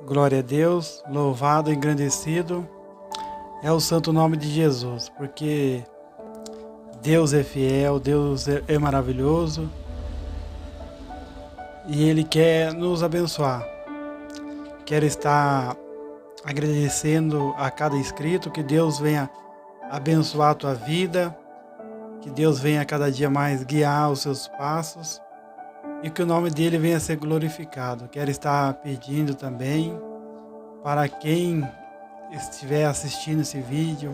Glória a Deus, louvado e engrandecido é o santo nome de Jesus, porque Deus é fiel, Deus é maravilhoso e Ele quer nos abençoar. Quero estar agradecendo a cada inscrito, que Deus venha abençoar a tua vida, que Deus venha cada dia mais guiar os seus passos e que o nome dele venha a ser glorificado. Quero estar pedindo também para quem estiver assistindo esse vídeo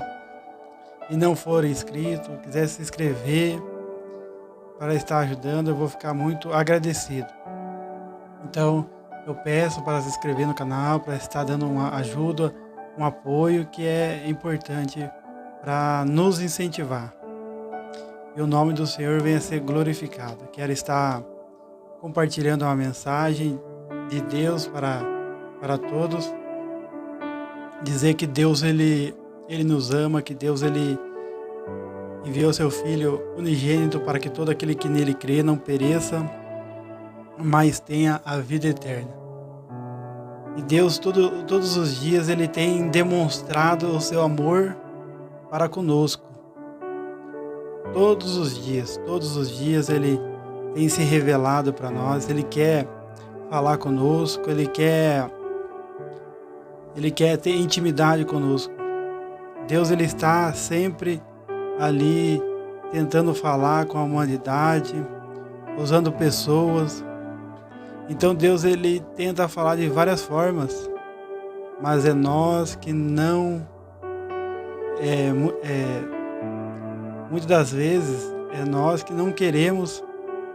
e não for inscrito, quiser se inscrever para estar ajudando, eu vou ficar muito agradecido. Então, eu peço para se inscrever no canal, para estar dando uma ajuda, um apoio que é importante para nos incentivar. E o nome do Senhor venha a ser glorificado. Quero estar compartilhando uma mensagem de Deus para todos. Dizer que Deus ele nos ama, que Deus ele enviou seu Filho unigênito para que todo aquele que nele crê não pereça, mas tenha a vida eterna. E Deus todos os dias ele tem demonstrado o seu amor para conosco. Todos os dias ele tem se revelado para nós, ele quer falar conosco, ele quer ter intimidade conosco. Deus ele está sempre ali tentando falar com a humanidade, usando pessoas. Então Deus ele tenta falar de várias formas, mas é nós que não, muitas das vezes é nós que não queremos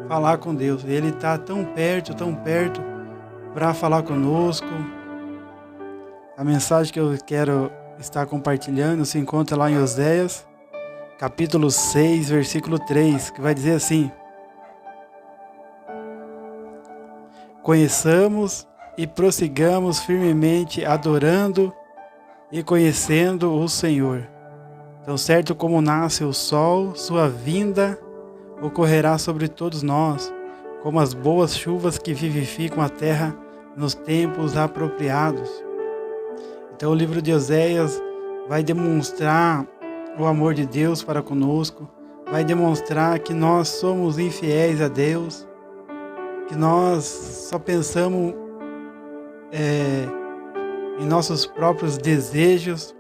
falar com Deus. Ele está tão perto para falar conosco. A mensagem que eu quero estar compartilhando se encontra lá em Oséias, capítulo 6, versículo 3, que vai dizer assim: conheçamos e prossigamos firmemente adorando e conhecendo o Senhor. Tão certo como nasce o sol, sua vinda ocorrerá sobre todos nós, como as boas chuvas que vivificam a terra nos tempos apropriados. Então o livro de Oséias vai demonstrar o amor de Deus para conosco, vai demonstrar que nós somos infiéis a Deus, que nós só pensamos em nossos próprios desejos.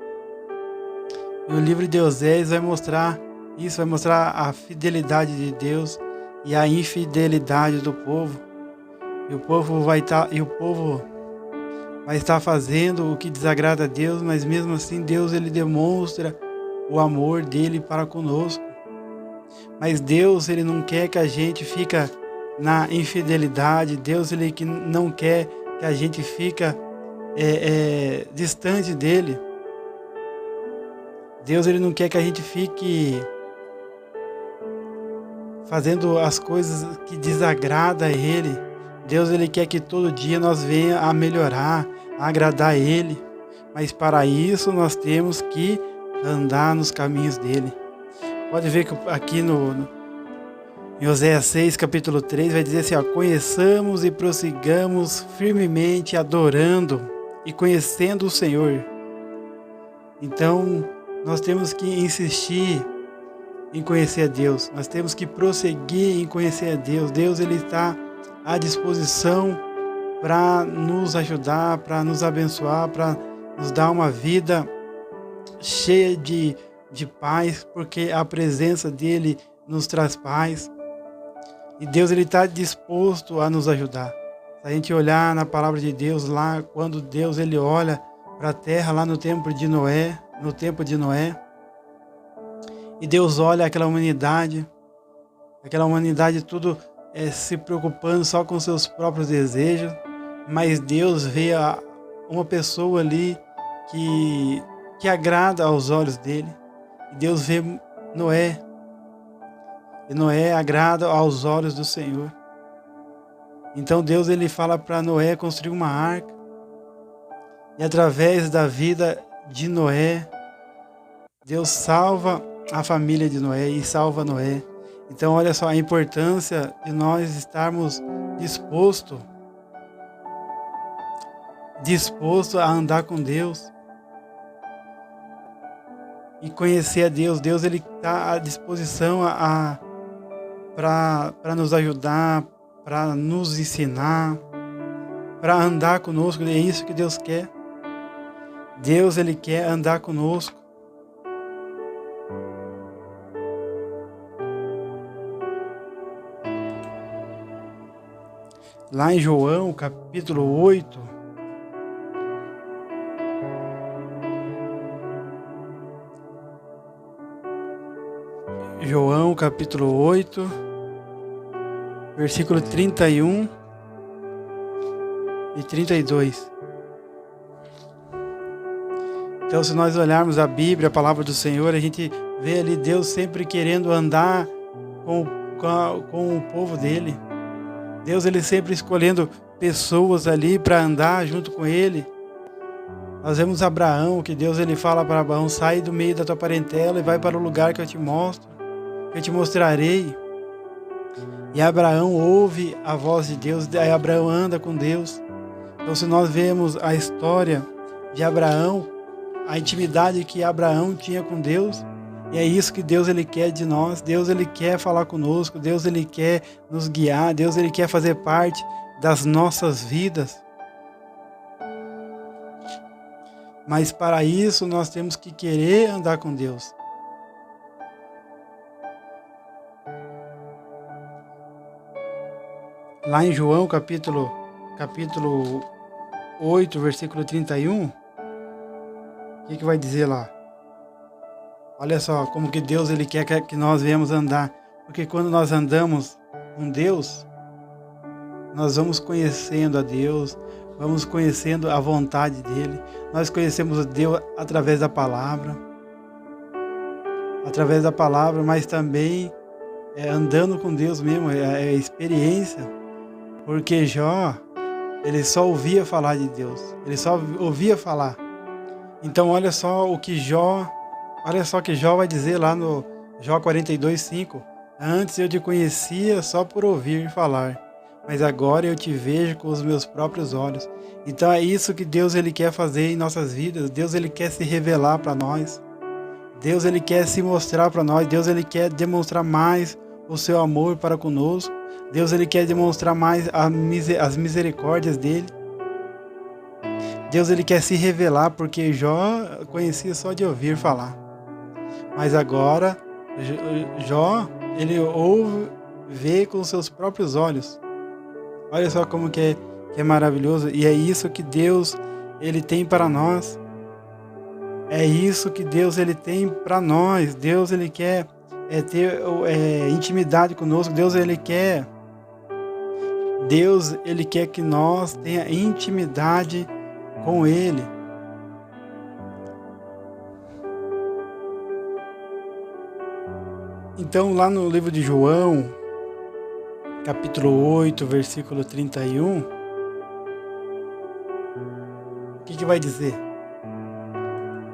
E o livro de Oséias vai mostrar isso, vai mostrar a fidelidade de Deus e a infidelidade do povo. E o povo vai estar fazendo o que desagrada a Deus, mas mesmo assim Deus ele demonstra o amor dele para conosco. Mas Deus ele não quer que a gente fica na infidelidade. Deus ele que não quer que a gente fica distante dele. Deus ele não quer que a gente fique fazendo as coisas que desagradam a ele. Deus ele quer que todo dia nós venha a melhorar, a agradar a ele. Mas para isso nós temos que andar nos caminhos dele. Pode ver que aqui em Oséias 6, capítulo 3, vai dizer assim: ó, conheçamos e prossigamos firmemente adorando e conhecendo o Senhor. Então, nós temos que insistir em conhecer a Deus. Nós temos que prosseguir em conhecer a Deus. Deus ele está à disposição para nos ajudar, para nos abençoar, para nos dar uma vida cheia de paz, porque a presença dele nos traz paz. E Deus ele está disposto a nos ajudar. Se a gente olhar na palavra de Deus lá, quando Deus ele olha para a terra lá no tempo de Noé, e Deus olha aquela humanidade tudo se preocupando só com seus próprios desejos, mas Deus vê uma pessoa ali que agrada aos olhos dele. E Deus vê Noé, e Noé agrada aos olhos do Senhor. Então Deus ele fala para Noé construir uma arca, e através da vida de Noé, Deus salva a família de Noé e salva Noé. Então olha só a importância de nós estarmos dispostos disposto a andar com Deus e conhecer a Deus. Deus ele está à disposição para nos ajudar, para nos ensinar, para andar conosco. É isso que Deus quer. Deus ele quer andar conosco. Lá em João, capítulo 8, João, capítulo 8, versículo 31 e 32. Então, se nós olharmos a Bíblia, a palavra do Senhor, a gente vê ali Deus sempre querendo andar com o povo dele. Deus ele sempre escolhendo pessoas ali para andar junto com ele. Nós vemos Abraão, que Deus ele fala para Abraão: sai do meio da tua parentela e vai para o lugar que eu te mostro, que eu te mostrarei. E Abraão ouve a voz de Deus, aí Abraão anda com Deus. Então, se nós vemos a história de Abraão, a intimidade que Abraão tinha com Deus, e é isso que Deus ele quer de nós. Deus ele quer falar conosco, Deus ele quer nos guiar, Deus ele quer fazer parte das nossas vidas. Mas para isso nós temos que querer andar com Deus. Lá em João capítulo 8, versículo 31, o que vai dizer lá? Olha só como que Deus ele quer que nós venhamos andar. Porque quando nós andamos com Deus, nós vamos conhecendo a Deus, vamos conhecendo a vontade dele. Nós conhecemos Deus através da palavra, mas também andando com Deus mesmo, é experiência. Porque Jó, ele só ouvia falar de Deus, ele só ouvia falar. Então olha só que Jó vai dizer lá no Jó 42:5. Antes eu te conhecia só por ouvir falar, mas agora eu te vejo com os meus próprios olhos. Então é isso que Deus ele quer fazer em nossas vidas. Deus ele quer se revelar para nós. Deus ele quer se mostrar para nós. Deus ele quer demonstrar mais o seu amor para conosco. Deus ele quer demonstrar mais as misericórdias dele. Deus ele quer se revelar, porque Jó conhecia só de ouvir falar. Mas agora Jó ele ouve, vê com seus próprios olhos. Olha só como que é maravilhoso. E é isso que Deus ele tem para nós. É isso que Deus ele tem para nós. Deus ele quer ter intimidade conosco. Deus ele quer que nós tenha intimidade com ele. Então, lá no livro de João, capítulo 8, versículo 31, o que vai dizer?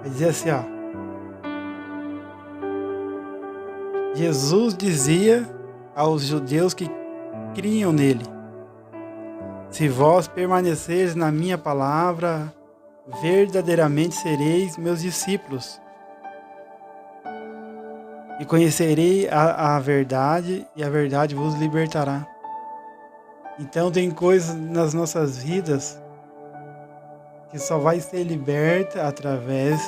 Vai dizer assim, ó. Jesus dizia aos judeus que criam nele: se vós permaneceres na minha palavra, verdadeiramente sereis meus discípulos. E conhecerei a verdade, e a verdade vos libertará. Então tem coisas nas nossas vidas que só vai ser liberta através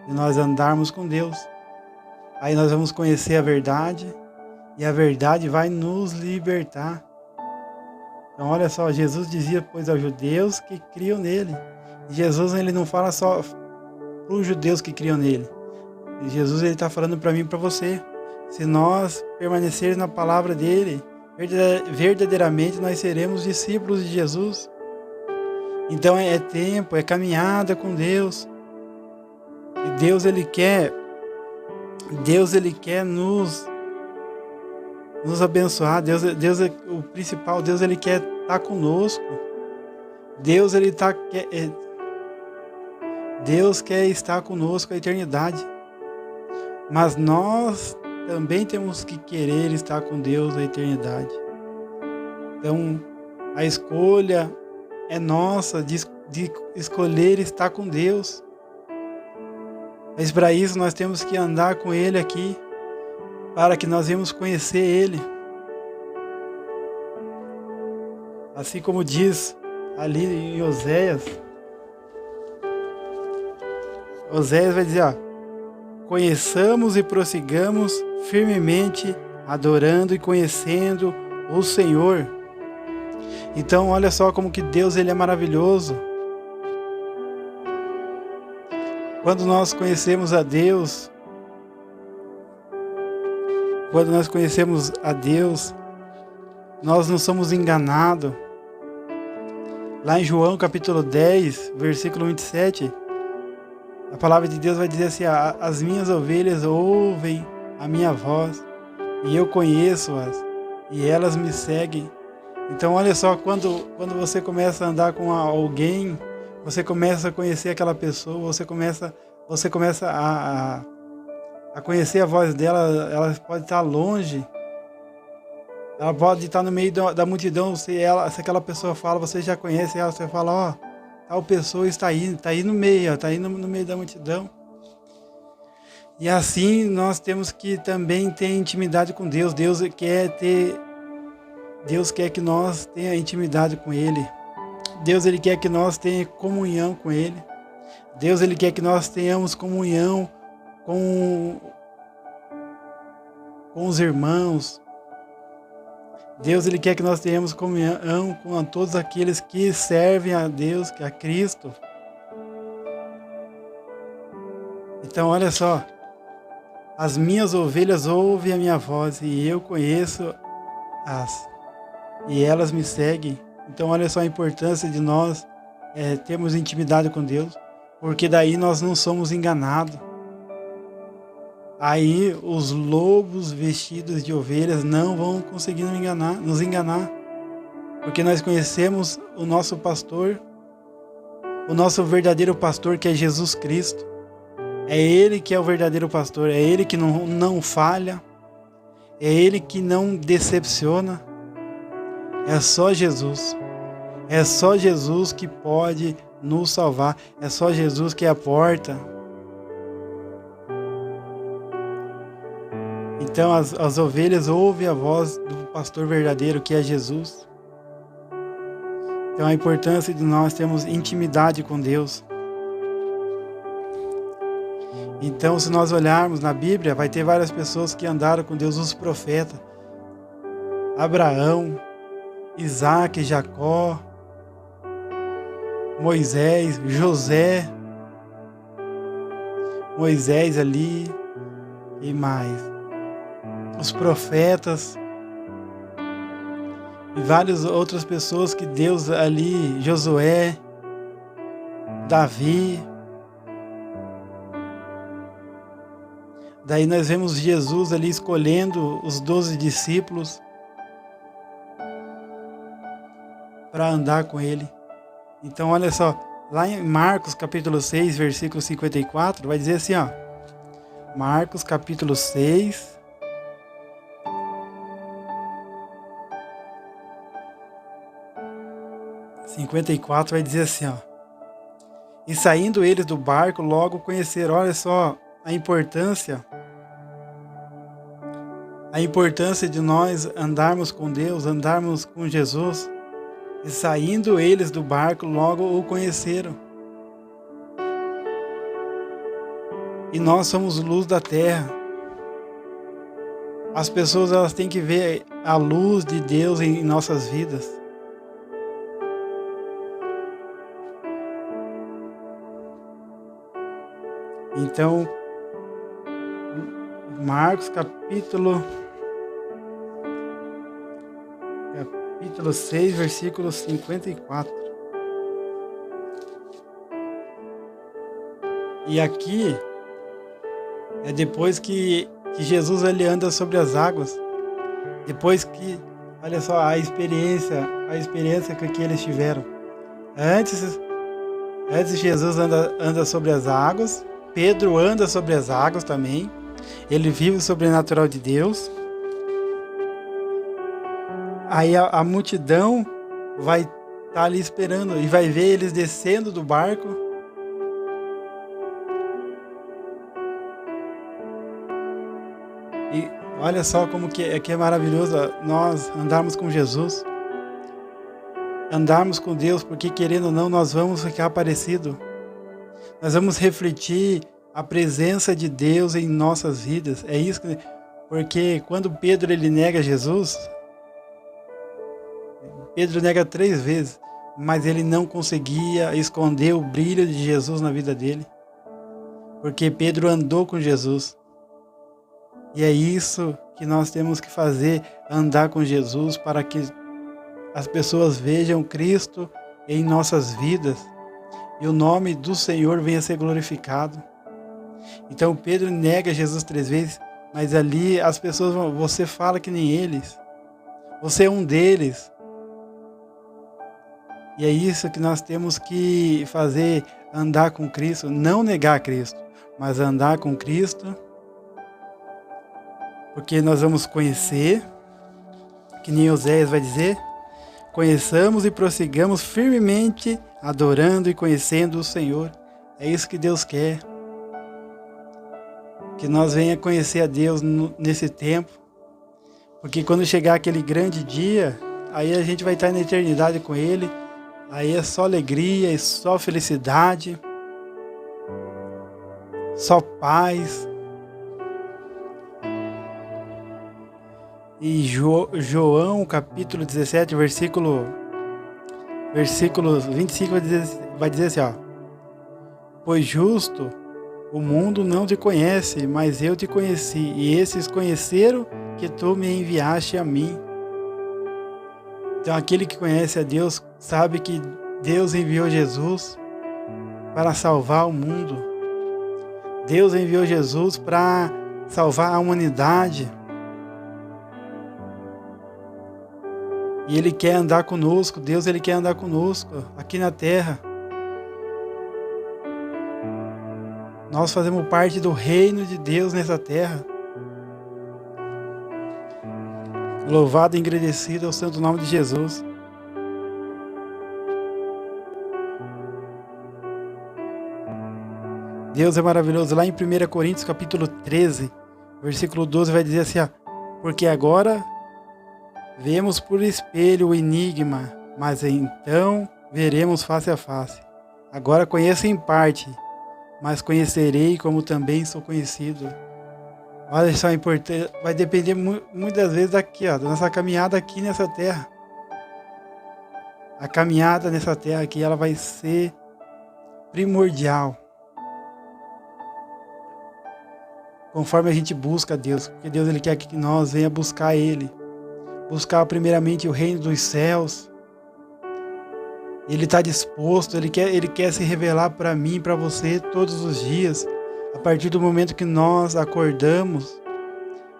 de nós andarmos com Deus. Aí nós vamos conhecer a verdade, e a verdade vai nos libertar. Então olha só, Jesus dizia pois aos judeus que criam nele. E Jesus ele não fala só para os judeus que criam nele. Jesus ele está falando para mim e para você. Se nós permanecermos na palavra dele, verdadeiramente nós seremos discípulos de Jesus. Então é tempo, é caminhada com Deus. E Deus ele quer nos abençoar. Deus é o principal. Deus ele quer estar conosco. Deus quer estar conosco a eternidade. Mas nós também temos que querer estar com Deus a eternidade. Então, a escolha é nossa de de escolher estar com Deus. Mas para isso nós temos que andar com Ele aqui, para que nós venhamos conhecer Ele. Assim como diz ali em Oséias vai dizer, conheçamos e prossigamos firmemente, adorando e conhecendo o Senhor. Então olha só como que Deus ele é maravilhoso. Quando nós conhecemos a Deus, nós não somos enganados. Lá em João capítulo 10, versículo 27, a palavra de Deus vai dizer assim, as minhas ovelhas ouvem a minha voz, e eu conheço-as, e elas me seguem. Então olha só, quando você começa a andar com alguém, você começa a conhecer aquela pessoa, você começa a conhecer a voz dela. Ela pode estar longe, ela pode estar no meio da multidão, se aquela pessoa fala, você já conhece ela, você fala, tal pessoa está aí no meio, está aí no meio da multidão. E assim nós temos que também ter intimidade com Deus. Deus quer que nós tenha intimidade com Ele. Deus ele quer que nós tenha comunhão com Ele. Deus ele quer que nós tenhamos comunhão com os irmãos. Deus ele quer que nós tenhamos comunhão com todos aqueles que servem a Deus, que é a Cristo. Então olha só, as minhas ovelhas ouvem a minha voz e eu conheço-as e elas me seguem. Então olha só a importância de nós termos intimidade com Deus, porque daí nós não somos enganados. Aí os lobos vestidos de ovelhas não vão conseguir nos enganar, porque nós conhecemos o nosso pastor, o nosso verdadeiro pastor, que é Jesus Cristo. É Ele que é o verdadeiro pastor, é Ele que não falha, é Ele que não decepciona. É só Jesus. É só Jesus que pode nos salvar. É só Jesus que é a porta. Então as ovelhas ouvem a voz do pastor verdadeiro, que é Jesus. Então a importância de nós termos intimidade com Deus. Então se nós olharmos na Bíblia, vai ter várias pessoas que andaram com Deus, os profetas. Abraão, Isaac, Jacó, Moisés, José, Moisés ali e mais. Os profetas e várias outras pessoas que Deus ali, Josué, Davi. Daí nós vemos Jesus ali escolhendo os 12 discípulos para andar com Ele. Então olha só, lá em Marcos capítulo 6, versículo 54, vai dizer assim, Marcos capítulo 6, vai dizer assim, e saindo eles do barco, logo conheceram. Olha só a importância de nós andarmos com Deus, andarmos com Jesus. E saindo eles do barco, logo o conheceram. E nós somos luz da terra. As pessoas elas têm que ver a luz de Deus em nossas vidas. Então, Marcos capítulo 6, versículo 54. E aqui é depois que Jesus ele anda sobre as águas. Depois que, olha só a experiência que eles tiveram. Antes Jesus anda sobre as águas. Pedro anda sobre as águas também. Ele vive o sobrenatural de Deus. Aí a multidão vai tá ali esperando e vai ver eles descendo do barco. E olha só como que é maravilhoso nós andarmos com Jesus, andarmos com Deus, porque querendo ou não, nós vamos ficar parecido. Nós vamos refletir a presença de Deus em nossas vidas. É isso porque quando Pedro ele nega Jesus, Pedro nega 3 vezes, mas ele não conseguia esconder o brilho de Jesus na vida dele, porque Pedro andou com Jesus. E é isso que nós temos que fazer, andar com Jesus, para que as pessoas vejam Cristo em nossas vidas e o nome do Senhor venha a ser glorificado. Então Pedro nega Jesus 3 vezes, mas ali as pessoas vão, você fala que nem eles, você é um deles. E é isso que nós temos que fazer, andar com Cristo, não negar Cristo, mas andar com Cristo, porque nós vamos conhecer, que nem Oséias vai dizer, conheçamos e prossigamos firmemente, adorando e conhecendo o Senhor. É isso que Deus quer, que nós venha conhecer a Deus nesse tempo, porque quando chegar aquele grande dia, aí a gente vai estar na eternidade com Ele. Aí é só alegria e só felicidade, só paz. E João capítulo 17, versículo 25 vai dizer assim, ó: pois justo, o mundo não te conhece, mas eu te conheci, e esses conheceram que tu me enviaste a mim. Então aquele que conhece a Deus sabe que Deus enviou Jesus para salvar o mundo. Deus enviou Jesus para salvar a humanidade. E Ele quer andar conosco. Deus Ele quer andar conosco aqui na terra. Nós fazemos parte do reino de Deus nessa terra. Louvado e agradecido ao santo nome de Jesus. Deus é maravilhoso. Lá em 1 Coríntios capítulo 13, versículo 12 vai dizer assim, ó: porque agora vemos por espelho o enigma, mas então veremos face a face. Agora conheço em parte, mas conhecerei como também sou conhecido. Olha só, é importante, vai depender muitas vezes daqui, ó, da nossa caminhada aqui nessa terra. A caminhada nessa terra aqui, ela vai ser primordial. Conforme a gente busca Deus, porque Deus Ele quer que nós venha buscar Ele. Buscar primeiramente o reino dos céus. Ele está disposto, Ele quer se revelar para mim, para você todos os dias. A partir do momento que nós acordamos,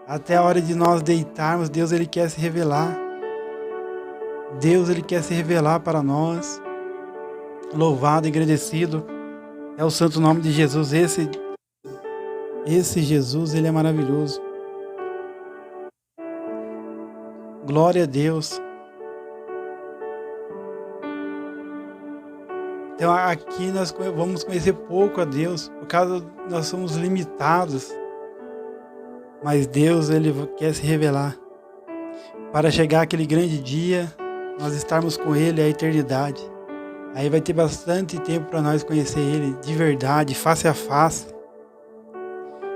até a hora de nós deitarmos, Deus Ele quer se revelar. Deus Ele quer se revelar para nós. Louvado e agradecido é o santo nome de Jesus. Esse Jesus, Ele é maravilhoso. Glória a Deus. Então aqui nós vamos conhecer pouco a Deus, por causa nós somos limitados. Mas Deus Ele quer se revelar. Para chegar aquele grande dia, nós estarmos com Ele a eternidade. Aí vai ter bastante tempo para nós conhecer Ele de verdade, face a face.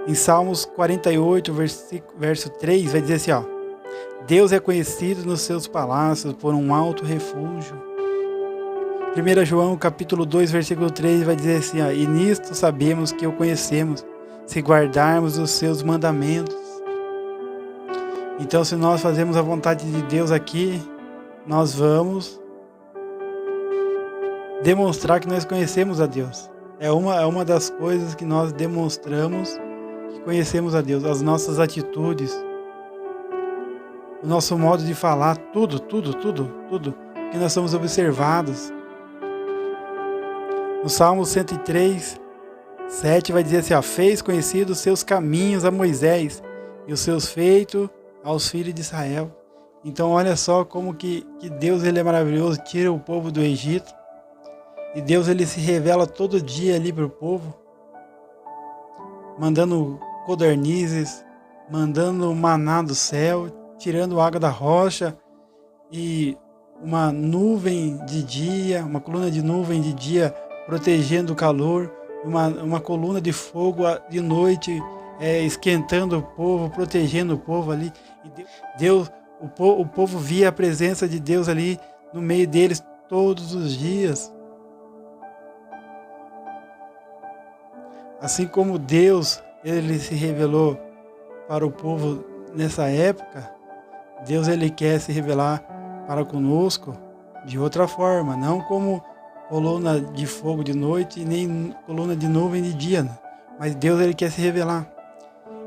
Em Salmos 48, verso 3, vai dizer assim, ó: Deus é conhecido nos seus palácios por um alto refúgio. 1 João capítulo 2, versículo 3 vai dizer assim, ó: e nisto sabemos que o conhecemos, se guardarmos os seus mandamentos. Então, se nós fazemos a vontade de Deus aqui, nós vamos demonstrar que nós conhecemos a Deus. É uma das coisas que nós demonstramos que conhecemos a Deus, as nossas atitudes, o nosso modo de falar, tudo, que nós somos observados. No Salmo 103, 7 vai dizer assim, ó: fez conhecidos os seus caminhos a Moisés e os seus feitos aos filhos de Israel. Então olha só como que Deus ele é maravilhoso, tira o povo do Egito. E Deus ele se revela todo dia ali para o povo, mandando codornizes, mandando maná do céu, tirando água da rocha e uma nuvem de dia, uma coluna de nuvem de dia protegendo o calor, uma coluna de fogo de noite esquentando o povo, protegendo o povo ali. E Deus, o povo via a presença de Deus ali no meio deles todos os dias. Assim como Deus ele se revelou para o povo nessa época, Deus ele quer se revelar para conosco de outra forma, não como coluna de fogo de noite, nem coluna de nuvem de dia, mas Deus ele quer se revelar.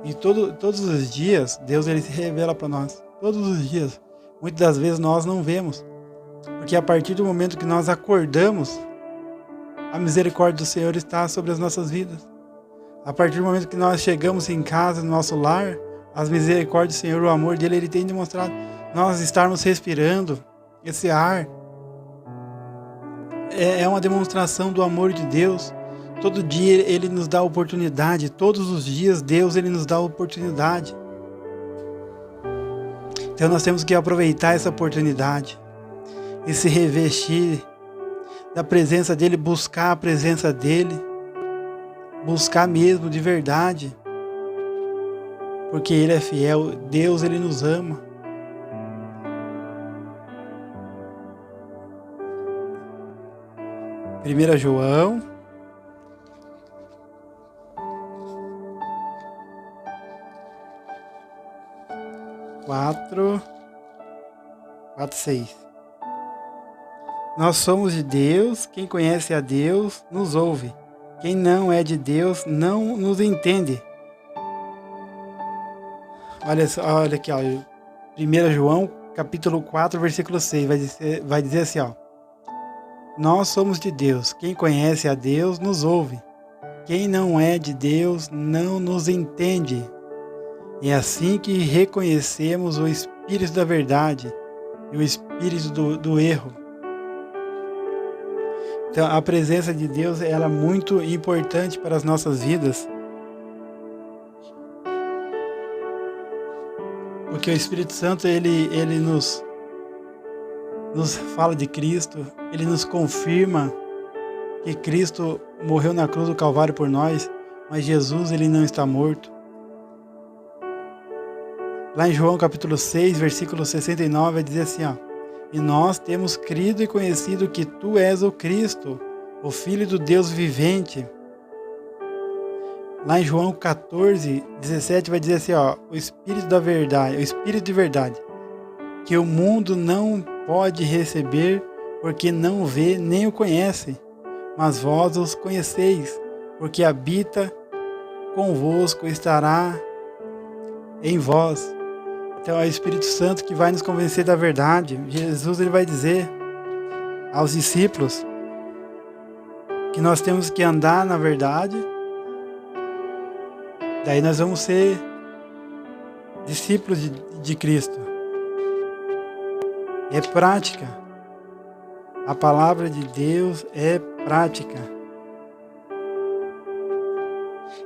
E todos os dias, Deus ele se revela para nós, todos os dias. Muitas das vezes nós não vemos, porque a partir do momento que nós acordamos, a misericórdia do Senhor está sobre as nossas vidas. A partir do momento que nós chegamos em casa, no nosso lar, as misericórdias do Senhor, o amor dele, ele tem demonstrado. Nós estarmos respirando esse ar é uma demonstração do amor de Deus. Todo dia ele nos dá oportunidade, todos os dias Deus ele nos dá oportunidade. Então nós temos que aproveitar essa oportunidade e se revestir da presença dele, buscar a presença dele, buscar mesmo de verdade, porque ele é fiel, Deus ele nos ama. Primeira João 4:6. Nós somos de Deus, quem conhece a Deus nos ouve. Quem não é de Deus não nos entende. Olha aqui, ó, 1 João capítulo 4, versículo 6, vai dizer assim, ó. Nós somos de Deus, quem conhece a Deus nos ouve. Quem não é de Deus não nos entende. É assim que reconhecemos o espírito da verdade e o espírito do erro. Então, a presença de Deus ela é muito importante para as nossas vidas. Porque o Espírito Santo ele nos fala de Cristo, ele nos confirma que Cristo morreu na cruz do Calvário por nós, mas Jesus ele não está morto. Lá em João capítulo 6, versículo 69, vai dizer assim, ó. E nós temos crido e conhecido que tu és o Cristo, o Filho do Deus vivente. Lá em João 14, 17 vai dizer assim, ó, o Espírito da verdade, o Espírito de verdade, que o mundo não pode receber, porque não o vê nem o conhece, mas vós os conheceis, porque habita convosco, estará em vós. Então é o Espírito Santo que vai nos convencer da verdade. Jesus ele vai dizer aos discípulos que nós temos que andar na verdade. Daí nós vamos ser discípulos de Cristo. É prática. A palavra de Deus é prática.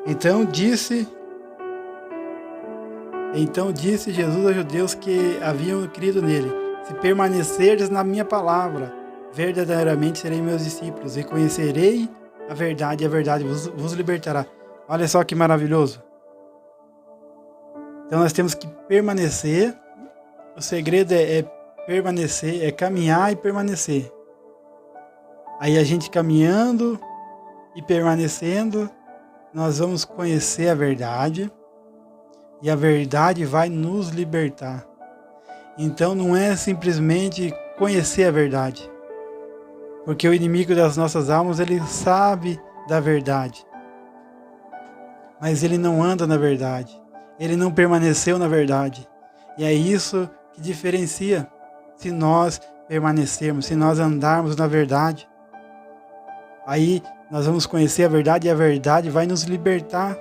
Então disse Jesus aos judeus que haviam crido nele: se permanecerdes na minha palavra, verdadeiramente serei meus discípulos, e conhecerei a verdade, e a verdade vos libertará. Olha só que maravilhoso. Então nós temos que permanecer. O segredo é permanecer, é caminhar e permanecer. Aí a gente caminhando e permanecendo, nós vamos conhecer a verdade. E a verdade vai nos libertar. Então não é simplesmente conhecer a verdade. Porque o inimigo das nossas almas, ele sabe da verdade. Mas ele não anda na verdade. Ele não permaneceu na verdade. E é isso que diferencia. Se nós permanecermos, se nós andarmos na verdade, aí nós vamos conhecer a verdade e a verdade vai nos libertar.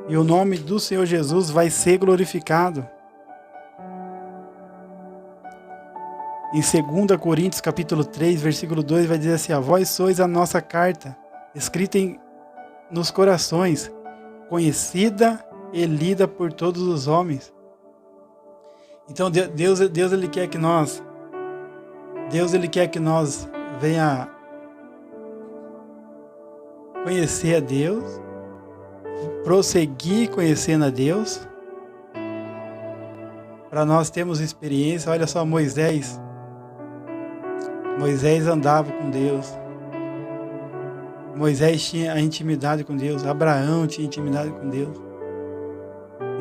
E o nome do Senhor Jesus vai ser glorificado. Em 2 Coríntios capítulo 3, versículo 2, vai dizer assim: vós sois a nossa carta, escrita nos corações, conhecida e lida por todos os homens. Então Deus ele quer que nós venha conhecer a Deus, prosseguir conhecendo a Deus, para nós termos experiência. Olha só, Moisés andava com Deus. Moisés tinha a intimidade com Deus. Abraão tinha intimidade com Deus.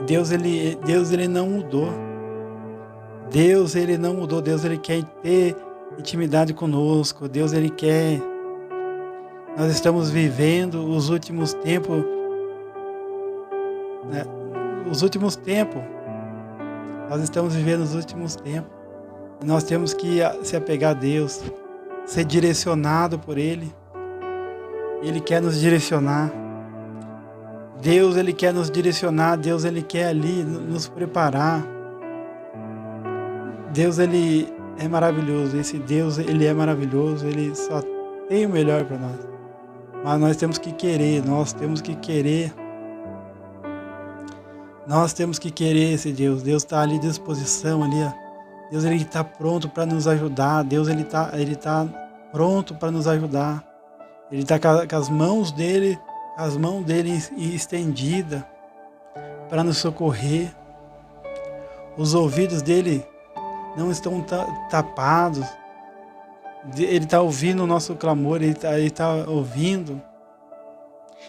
E Deus ele não mudou. Deus ele não mudou. Deus ele quer ter intimidade conosco. Deus ele quer. Nós estamos vivendo os últimos tempos, né? Nós estamos vivendo os últimos tempos. Nós temos que se apegar a Deus, ser direcionado por Ele. Ele quer nos direcionar. Deus, Ele quer nos direcionar. Deus, Ele quer ali nos preparar. Deus, Ele é maravilhoso. Esse Deus, Ele é maravilhoso. Ele só tem o melhor para nós. Mas nós temos que querer. Nós temos que querer esse Deus. Deus está ali à disposição, ali, ó. Deus ele está pronto para nos ajudar. Deus ele tá pronto para nos ajudar. Ele está com as mãos dele estendidas para nos socorrer. Os ouvidos dele não estão tapados. Ele está ouvindo o nosso clamor. Ele está ouvindo.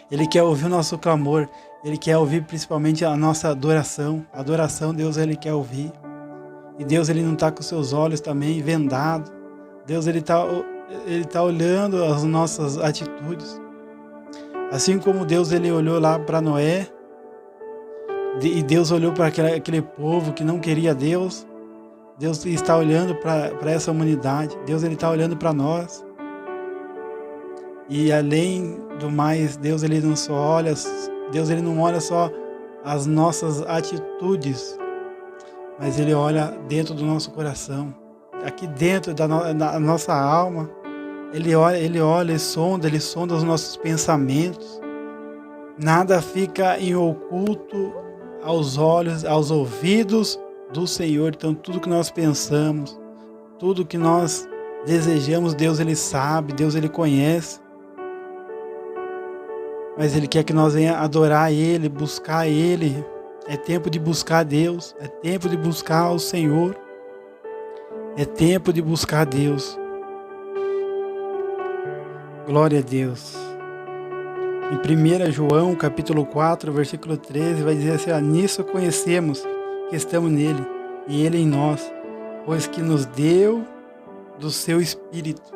Ele quer ouvir o nosso clamor. Ele quer ouvir principalmente a nossa adoração. A adoração, Deus ele quer ouvir. E Deus ele não está com seus olhos também vendados. Deus ele tá olhando as nossas atitudes. Assim como Deus ele olhou lá para Noé, e Deus olhou para aquele povo que não queria Deus. Deus está olhando para essa humanidade. Deus ele está olhando para nós. E além do mais, Deus ele não olha só as nossas atitudes, mas Ele olha dentro do nosso coração, aqui dentro da nossa alma. Ele olha, sonda os nossos pensamentos. Nada fica em oculto aos olhos, aos ouvidos do Senhor. Então tudo que nós pensamos, tudo que nós desejamos, Deus Ele sabe, Deus Ele conhece. Mas Ele quer que nós venhamos adorar Ele, buscar Ele. É tempo de buscar Deus, é tempo de buscar o Senhor, é tempo de buscar Deus. Glória a Deus. Em 1 João, capítulo 4, versículo 13, vai dizer assim: nisso conhecemos que estamos nele e ele em nós, pois que nos deu do seu Espírito.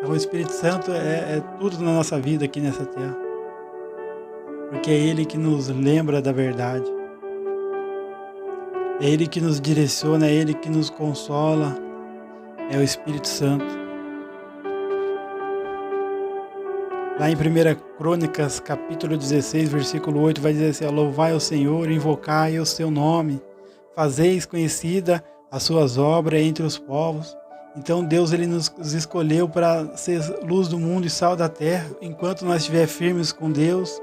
O Espírito Santo é tudo na nossa vida aqui nessa terra. Porque é Ele que nos lembra da verdade. É Ele que nos direciona, é Ele que nos consola. É o Espírito Santo. Lá em 1 Crônicas, capítulo 16, versículo 8, vai dizer assim: louvai ao Senhor, invocai o seu nome, fazeis conhecida as suas obras entre os povos. Então Deus ele nos escolheu para ser luz do mundo e sal da terra. Enquanto nós estivermos firmes com Deus,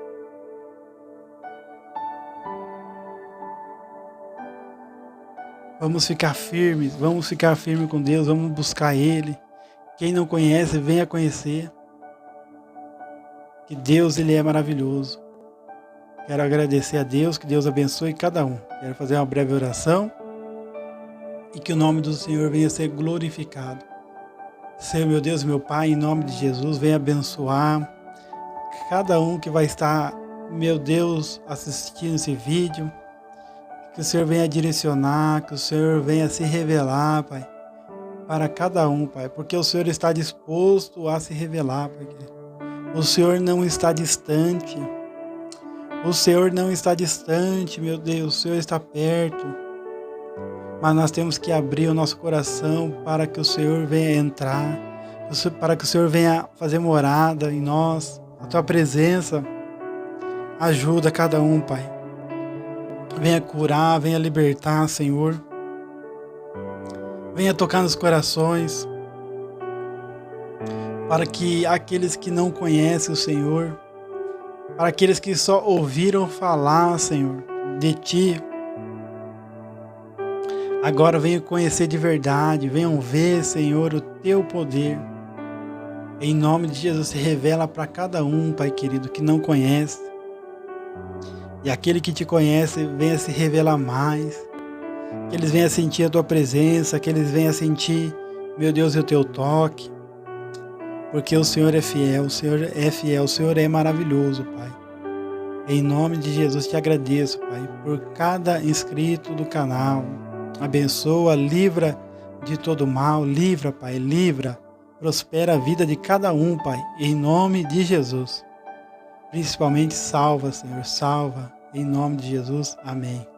vamos ficar firmes com Deus, vamos buscar Ele. Quem não conhece, venha conhecer. Que Deus ele é maravilhoso. Quero agradecer a Deus, que Deus abençoe cada um. Quero fazer uma breve oração e que o nome do Senhor venha ser glorificado. Senhor, meu Deus, meu Pai, em nome de Jesus, venha abençoar cada um que vai estar, meu Deus, assistindo esse vídeo. Que o Senhor venha direcionar, que o Senhor venha se revelar, Pai, para cada um, Pai, porque o Senhor está disposto a se revelar, Pai. O Senhor não está distante. O Senhor não está distante, meu Deus, o Senhor está perto. Mas nós temos que abrir o nosso coração para que o Senhor venha entrar, para que o Senhor venha fazer morada em nós. A Tua presença ajuda cada um, Pai. Venha curar, venha libertar, Senhor. Venha tocar nos corações, para que aqueles que não conhecem o Senhor, para aqueles que só ouviram falar, Senhor, de Ti, agora venham conhecer de verdade, venham ver, Senhor, o Teu poder. Em nome de Jesus, se revela para cada um, Pai querido, que não conhece. E aquele que Te conhece, venha se revelar mais. Que eles venham sentir a Tua presença, que eles venham sentir, meu Deus, o Teu toque. Porque o Senhor é fiel, o Senhor é fiel, o Senhor é maravilhoso, Pai. Em nome de Jesus, Te agradeço, Pai, por cada inscrito do canal. Abençoa, livra de todo mal, livra, Pai, livra. Prospera a vida de cada um, Pai, em nome de Jesus. Principalmente salva, Senhor, salva, em nome de Jesus. Amém.